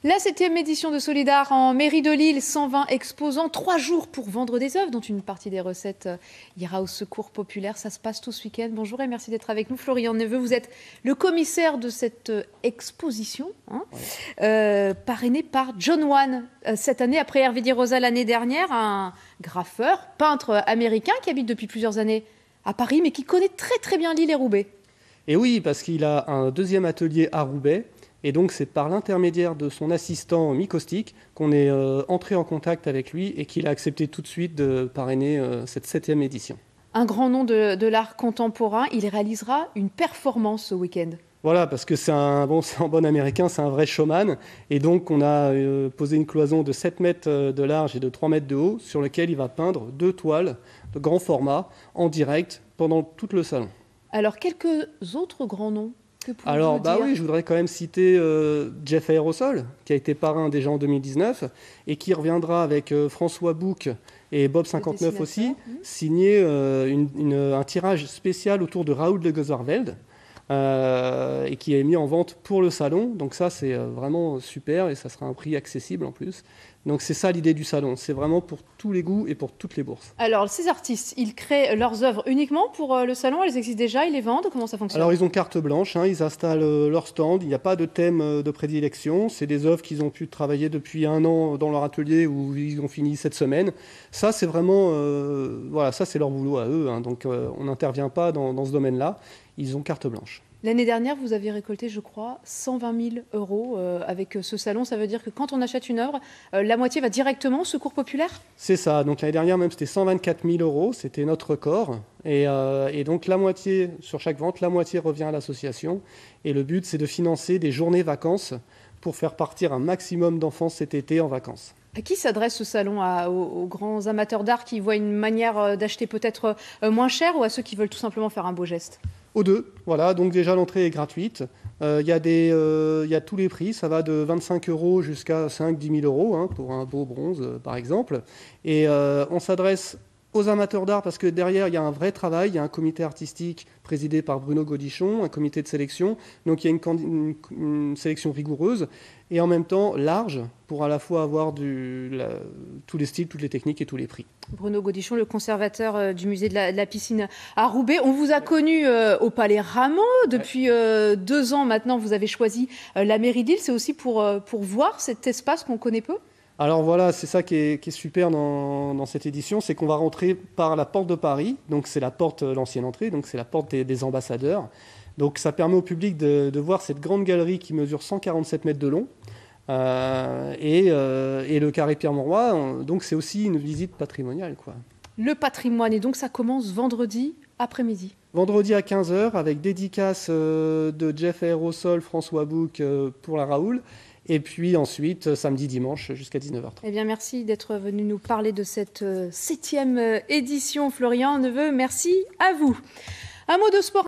La 7e édition de Solidar en mairie de Lille, 120 exposants, 3 jours pour vendre des œuvres, dont une partie des recettes ira au secours populaire. Ça se passe tout ce week-end. Bonjour et merci d'être avec nous. Florian Neveu, vous êtes le commissaire de cette exposition, parrainé par John Wan. Cette année, après Hervé Di Rosa l'année dernière, un graffeur, peintre américain qui habite depuis plusieurs années à Paris, mais qui connaît très très bien Lille et Roubaix. Et oui, parce qu'il a un deuxième atelier à Roubaix. Et donc, c'est par l'intermédiaire de son assistant Mikostik qu'on est entré en contact avec lui et qu'il a accepté tout de suite de parrainer cette 7e édition. Un grand nom de l'art contemporain, il réalisera une performance ce week-end. Voilà, parce que c'est en bon américain, c'est un vrai showman. Et donc, on a posé une cloison de 7 mètres de large et de 3 mètres de haut sur lequel il va peindre 2 toiles de grand format en direct pendant tout le salon. Alors, quelques autres grands noms? Alors, oui, je voudrais quand même citer Jeff Aerosol, qui a été parrain déjà en 2019 et qui reviendra avec François Bouc et Bob 59 aussi, signer un tirage spécial autour de Raoul de Gozarveld et qui est mis en vente pour le salon. Donc ça, c'est vraiment super et ça sera un prix accessible en plus. Donc c'est ça l'idée du salon, c'est vraiment pour tous les goûts et pour toutes les bourses. Alors ces artistes, ils créent leurs œuvres uniquement pour le salon, elles existent déjà, ils les vendent, comment ça fonctionne? Alors ils ont carte blanche, ils installent leur stand, il n'y a pas de thème de prédilection, c'est des œuvres qu'ils ont pu travailler depuis 1 an dans leur atelier où ils ont fini cette semaine. Ça c'est vraiment, ça c'est leur boulot à eux, donc on n'intervient pas dans ce domaine-là, ils ont carte blanche. L'année dernière, vous avez récolté, je crois, 120 000 euros avec ce salon. Ça veut dire que quand on achète une œuvre, la moitié va directement au secours populaire? C'est ça. Donc l'année dernière, même, c'était 124 000 euros. C'était notre record. Et donc la moitié, sur chaque vente, la moitié revient à l'association. Et le but, c'est de financer des journées vacances pour faire partir un maximum d'enfants cet été en vacances. À qui s'adresse ce salon? Aux grands amateurs d'art qui voient une manière d'acheter peut-être moins cher ou à ceux qui veulent tout simplement faire un beau geste? Aux deux, voilà. Donc déjà l'entrée est gratuite. Il y a tous les prix, ça va de 25 euros jusqu'à 5-10 000 euros pour un beau bronze par exemple. Et on s'adresse aux amateurs d'art parce que derrière il y a un vrai travail, il y a un comité artistique présidé par Bruno Godichon, un comité de sélection. Donc il y a une sélection rigoureuse et en même temps large pour à la fois avoir tous les styles, toutes les techniques et tous les prix. Bruno Godichon, le conservateur du musée de la piscine à Roubaix. On vous a connu au Palais Rameau. Depuis 2 ans maintenant, vous avez choisi la mairie de Lille. C'est aussi pour voir cet espace qu'on connaît peu? Alors voilà, c'est ça qui est super dans cette édition, c'est qu'on va rentrer par la porte de Paris. Donc c'est la porte, l'ancienne entrée, donc c'est la porte des ambassadeurs. Donc ça permet au public de voir cette grande galerie qui mesure 147 mètres de long. Et le carré Pierre-Mauroy, donc c'est aussi une visite patrimoniale, quoi. Le patrimoine, et donc ça commence vendredi après-midi. Vendredi à 15h avec dédicace de Jeff Aerosol, François Bouc pour la Raoul. Et puis ensuite, samedi, dimanche, jusqu'à 19h30. Eh bien, merci d'être venu nous parler de cette 7e édition, Florian Neveu. Merci à vous. Un mot de sport.